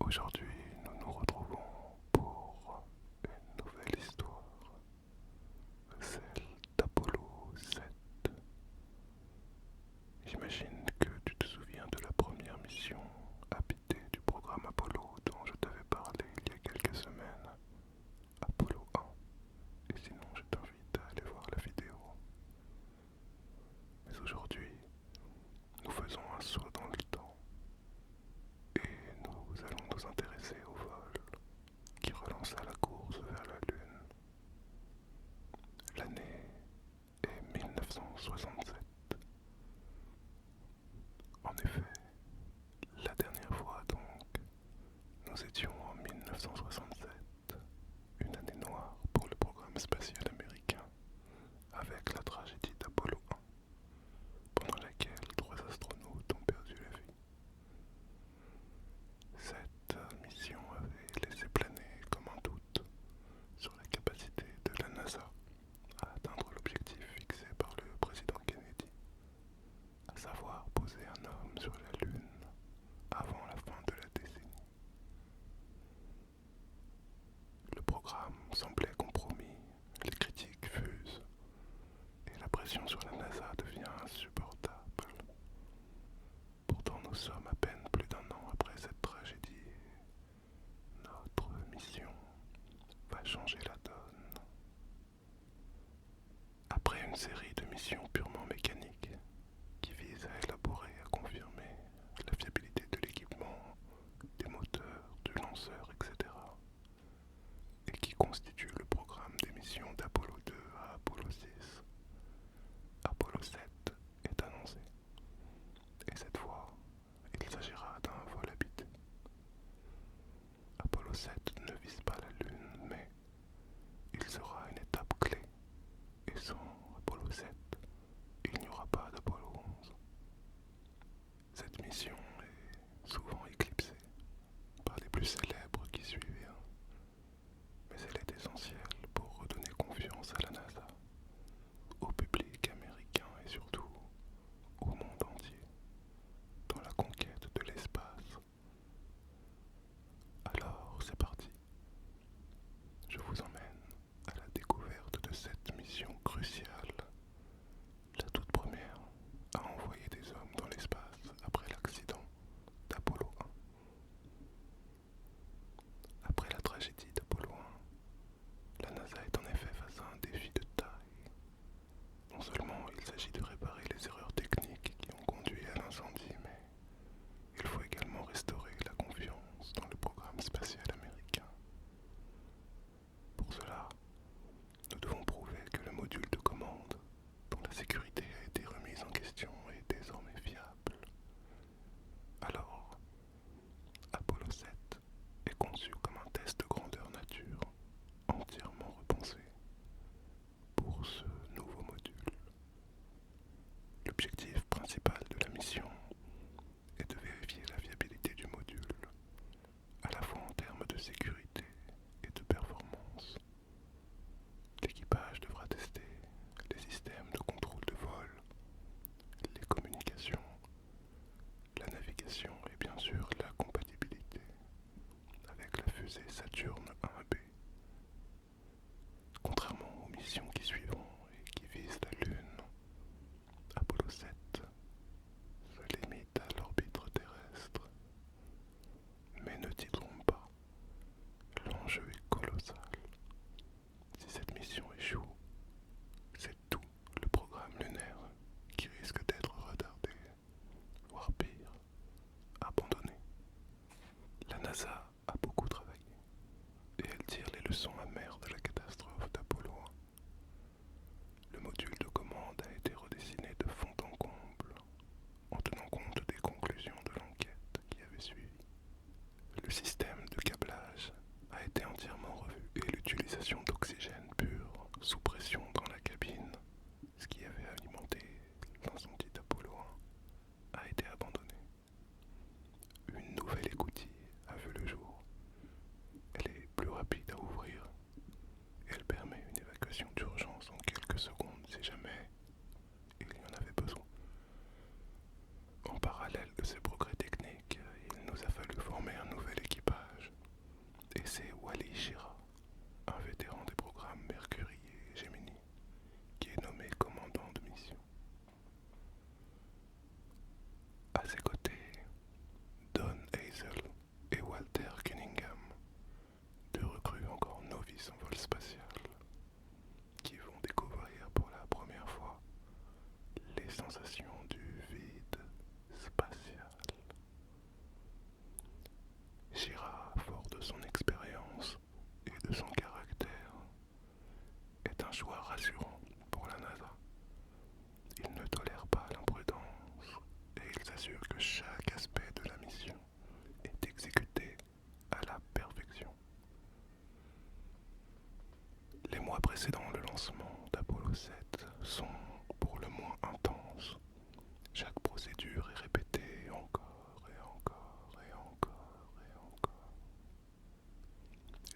Aujourd'hui, nous nous retrouvons pour une nouvelle histoire, celle d'Apollo 7. J'imagine que tu te souviens de la première mission habitée du programme Apollo dont je t'avais parlé il y a quelques semaines, Apollo 1. Et sinon, je t'invite à aller voir la vidéo. Mais aujourd'hui, nous faisons un saut dans le temps et nous allons nous intéresser au vol qui relança la course vers la Lune. L'année est 1967. En effet, la dernière fois donc, nous étions en 1967, une année noire pour le programme spatial américain, avec la tragédie d'Apollo 1, pendant laquelle 3 astronautes ont perdu la vie. Cette mission avait laissé planer comme un doute sur la capacité de la NASA à atteindre l'objectif fixé par le président Kennedy, à savoir poser un homme sur la Lune avant la fin de la décennie. Le programme semblait compromis, les critiques fusent, et la pression sur la NASA devient insupportable. Pourtant, nous sommes à peine plus d'un an après cette tragédie. Notre mission va changer la donne. Après une série de missions purement mécaniques qui visent à élaborer et à confirmer la fiabilité de l'équipement, des moteurs, du lanceur, etc., et qui constituent le programme des missions d'Apollo 2 à Apollo 6, Apollo 7 est annoncé. Et cette fois, il s'agira d'un vol habité. Apollo 7 ne vise pas la Lune, mais il sera une étape clé. Et sans Apollo 7, il n'y aura pas d'Apollo 11. Cette mission est souvent éclipsée par les plus célèbres qui suivirent, mais elle est essentielle pour redonner confiance à la NASA, au public américain et surtout au monde entier, dans la conquête de l'espace. Alors c'est parti. Je vous emmène à la découverte de cette mission cruciale, la toute première à envoyer des hommes dans l'espace après l'accident d'Apollo 1. Après la tragédie d'Apollo 1, la NASA est en effet face à un défi de taille. Non seulement il s'agit de réparer les erreurs techniques qui ont conduit à l'incendie, mais il faut également restaurer la confiance dans le programme spatial américain. Pour cela, nous devons prouver que le module de commande, dont la sécurité a été remise en question, est désormais fiable. Alors, Apollo 7 est conçu comme un test de grandeur nature, entièrement repensé pour ce nouveau module. L'objectif principal de la mission est de vérifier la fiabilité du module, à la fois en termes de sécurité et de performance. L'équipage devra tester les systèmes de contrôle de vol, les communications, la navigation et bien sûr la compatibilité avec la fusée Saturn 1B. Contrairement aux missions qui suivront et qui visent la Lune, Apollo 7 se limite à l'orbite terrestre. Mais ne t'y trompe pas, l'enjeu est colossal. Si cette mission échoue, c'est tout le programme lunaire qui risque d'être retardé, voire pire, abandonné. La NASA a beaucoup travaillé et elle tire les leçons amères de la catastrophe d'Apollo 1. Le module de commande a été redessiné de fond en comble, en tenant compte des conclusions de l'enquête qui avait suivi. Le système de câblage a été entièrement revu et l'utilisation d'oxygène pur sous pression dans la cabine, ce qui avait alimenté l'incendie d'Apollo 1, a été abandonné. Une nouvelle écoutille a vu le jour. Elle est plus rapide à ouvrir et elle permet une évacuation d'urgence en quelques secondes si jamais il y en avait besoin. En parallèle de ces progrès techniques, il nous a fallu former un nouvel équipage À ses côtés, Don Hazel et Walter Cunningham, deux recrues encore novices en vol spatial, qui vont découvrir pour la première fois les sensations du vide spatial. Shira, fort de son expérience et de son caractère, est un choix rassurant pour la NASA. Il ne tolère pas l'imprudence et il s'assure que chaque aspect de la mission est exécuté à la perfection. Les mois précédant le lancement d'Apollo 7 sont pour le moins intenses. Chaque procédure est répétée encore et encore et encore et encore.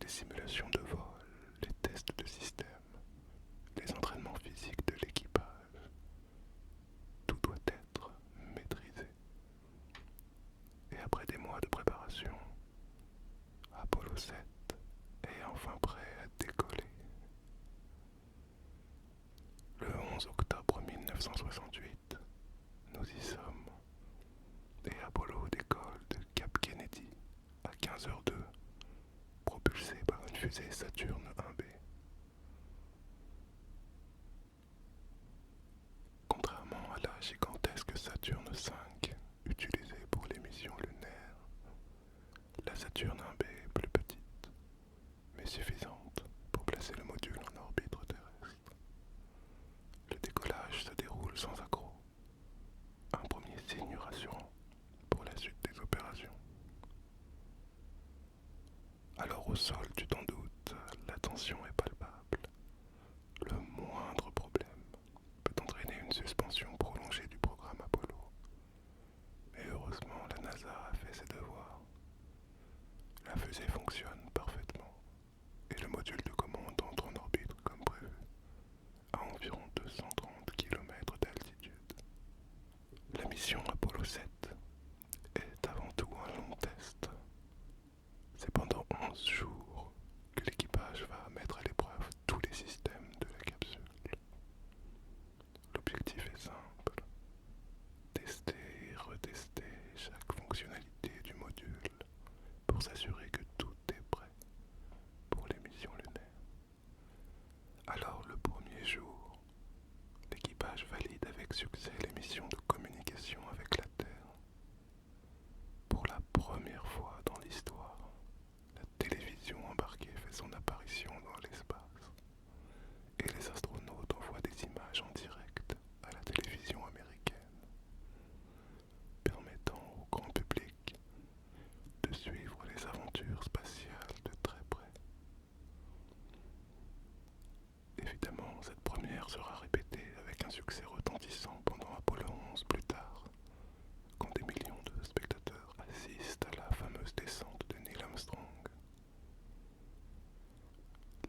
Les simulations de vol, les tests de système, les entraînements physiques de l'équipage, tout doit être maîtrisé. Et après des mois de préparation, Apollo 7 est enfin prêt à décoller. Le 11 octobre 1968, nous y sommes, et Apollo décolle de Cap Kennedy à 15h02, propulsé par une fusée Saturne 1B. Contrairement à la gigantesque Saturne V utilisée pour les missions lunaires, la Saturne 1B est plus petite, mais suffisante pour placer le module en orbite terrestre. Le décollage se déroule sans accroc, un premier signe rassurant pour la suite des opérations. Alors au sol, tu t'en doutes, la tension est palpable. Le moindre problème peut entraîner une suspension prolongée du programme Apollo. Mais heureusement, la NASA a fait ses devoirs. La fusée fonctionne parfaitement et le module de commande entre en orbite comme prévu, à environ 230 km d'altitude. La mission Apollo 7 est avant tout un long test. C'est pendant 11 jours que l'équipage va mettre à l'épreuve tous les systèmes de la capsule. L'objectif est simple, tester et retester chaque fonctionnalité du module pour s'assurer que tout est prêt pour les missions lunaires. Alors le premier jour, l'équipage valide avec succès les missions de communication avec la Terre. Pour la première fois dans l'histoire, la télévision embarquée fait son apparition dans l'espace et les astronautes envoient des images en direct à la télévision américaine, permettant au grand public de suivre les aventures spatiales de très près. Évidemment, cette première sera répétée avec un succès retentissant pendant Apollo 11 plus tard, quand des millions de spectateurs assistent à la fameuse descente de Neil Armstrong.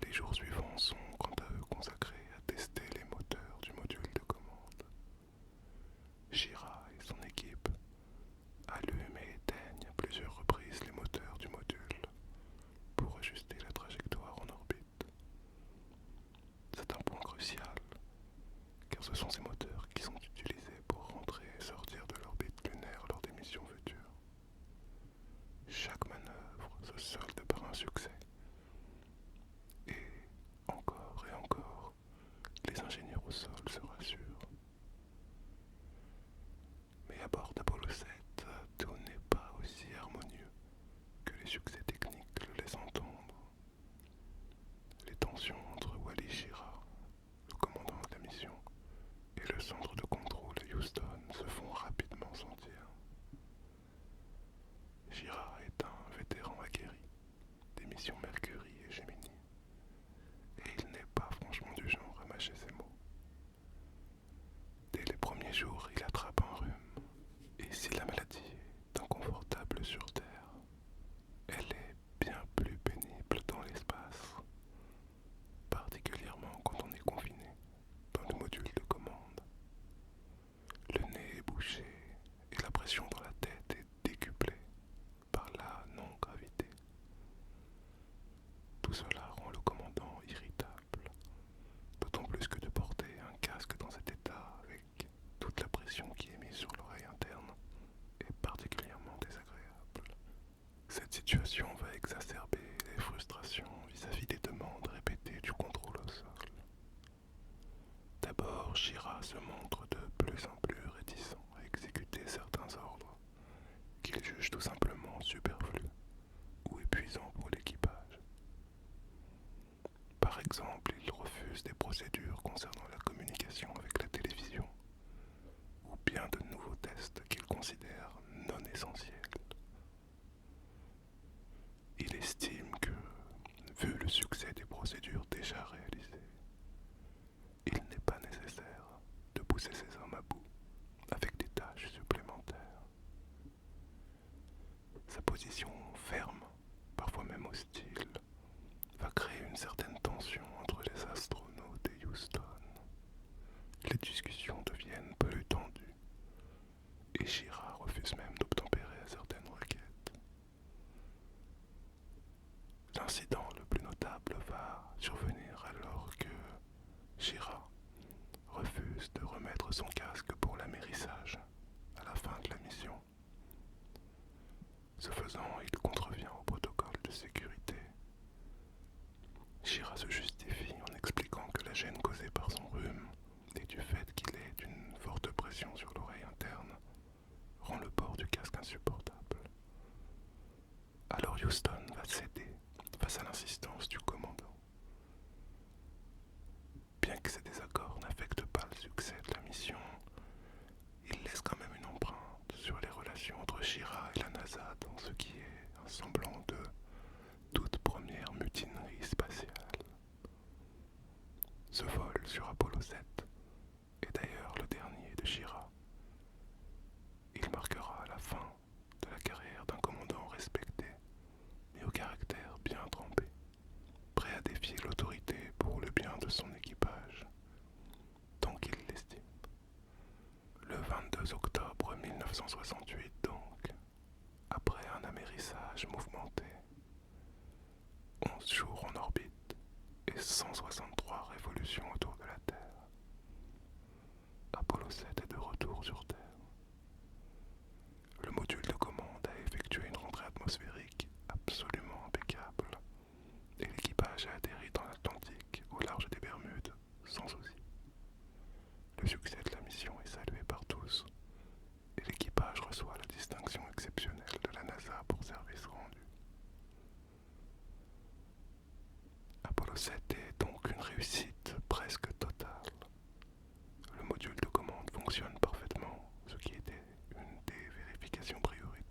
Les jours suivants sont quant à eux consacrés à tester les moteurs du module de commande. Shira et son équipe allument et éteignent à plusieurs reprises les moteurs du module pour ajuster la trajectoire en orbite. C'est un point crucial, car ce sont ces moteurs qui sont utilisés pour rentrer et sortir de l'orbite lunaire lors des missions futures. Chaque manœuvre se solde par un succès. Et encore, les ingénieurs au sol se rassurent. Mais à bord d'Apollo 7, tout n'est pas aussi harmonieux que les succès techniques le laissent entendre. Les tensions entre Wally Schirra, le commandant de la mission, et le centre de contrôle à Houston se font rapidement sentir. Schirra est un vétéran aguerri des missions inessentiel. Il estime que, vu le succès des procédures déjà réalisées, il n'est pas nécessaire de pousser ces hommes à bout avec des tâches supplémentaires. Sa position ferme, parfois même hostile, va créer une certaine tension entre les astronautes et Houston. Les discussions deviennent peu tendues et Shira refuse même d'obtempérer à certaines requêtes. L'incident le plus notable va survenir alors que Shira refuse de remettre son casque pour l'amérissage à la fin de la mission. Ce faisant, il contrevient au protocole de sécurité. Shira se justifie en expliquant que la gêne causée par son rhume et du fait qu'il ait une forte pression sur l'oreille interne rend le port du casque insupportable. Alors Houston va céder face à l'insistance du commandant. Bien que ces désaccords n'affectent pas le succès de la mission, ils laissent quand même une empreinte sur les relations entre Shira et la NASA dans ce qui est un semblant de toute première mutinerie spatiale. Ce vol sur Apollo 7 est d'ailleurs le dernier de Shira. Il marquera la fin de la carrière d'un commandant respecté, mais au caractère bien trempé, prêt à défier l'autorité pour le bien de son équipage, tant qu'il l'estime. Le 22 octobre 1968 donc, après un amérissage mouvementé, 11 jours en orbite et 163 révolutions autour de la Terre, Apollo 7 est de retour sur Terre. Le module de commande a effectué une rentrée atmosphérique absolument impeccable et l'équipage a atterri dans l'Atlantique au large des Bermudes sans souci. Le succès de la mission est salué par tous et l'équipage reçoit la distinction exceptionnelle de la NASA pour service rendu. Apollo 7 est donc une réussite presque totale. Le module de commande fonctionne parfaitement, ce qui était une des vérifications prioritaires.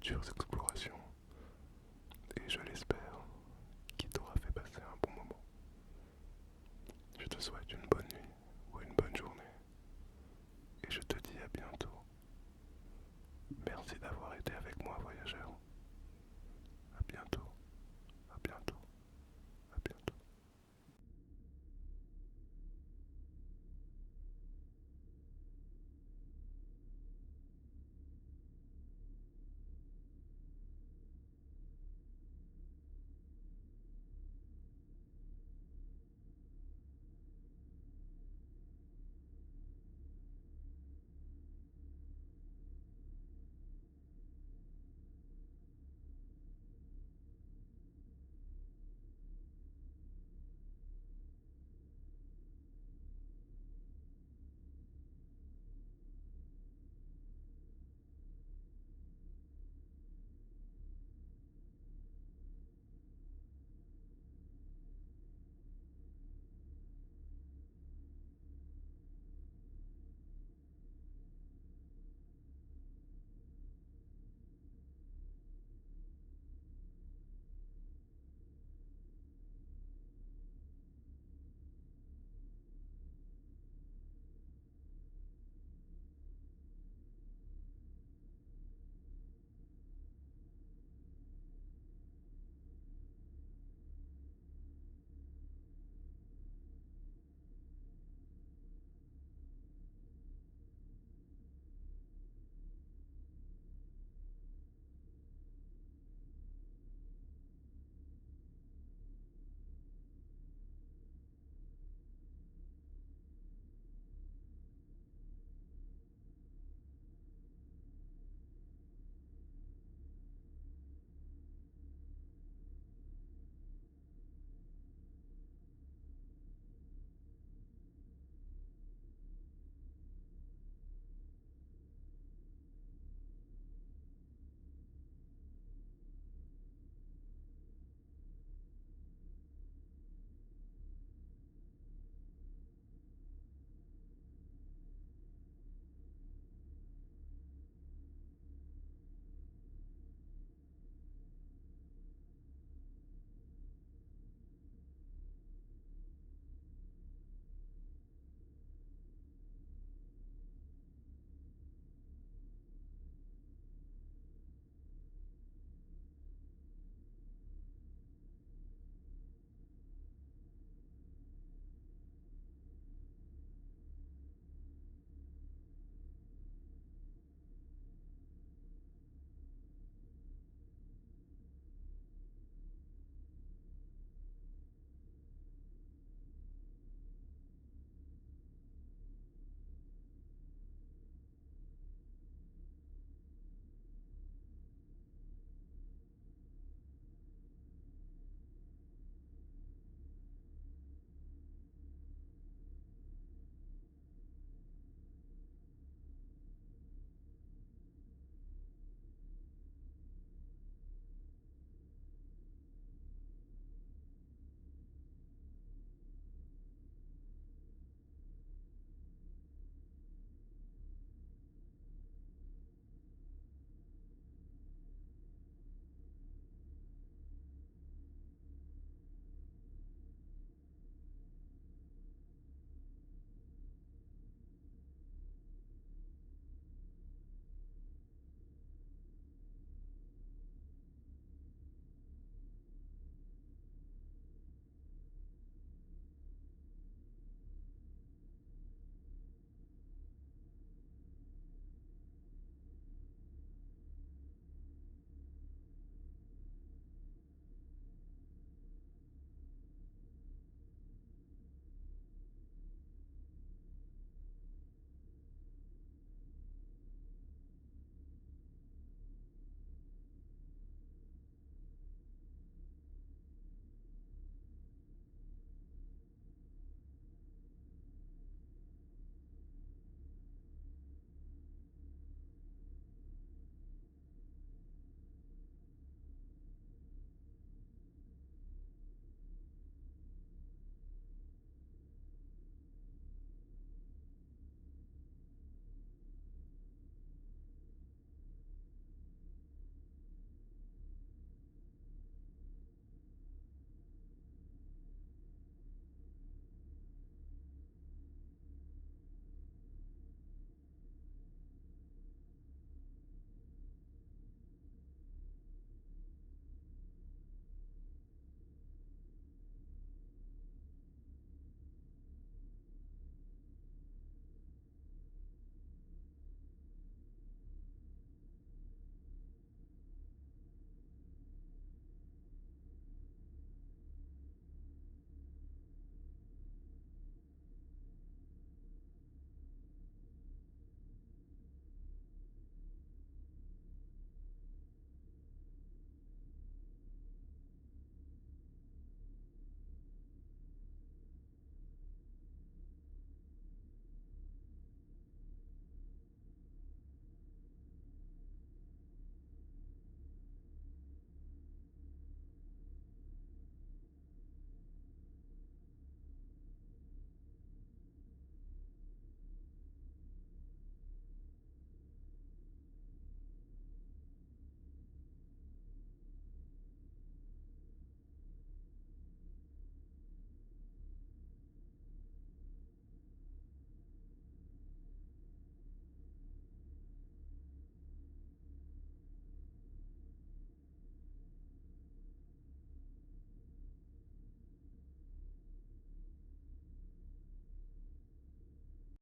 futures explorations et je l'espère qu'il t'aura fait passer un bon moment. Je te souhaite une bonne nuit ou une bonne journée et je te dis à bientôt. Merci d'avoir été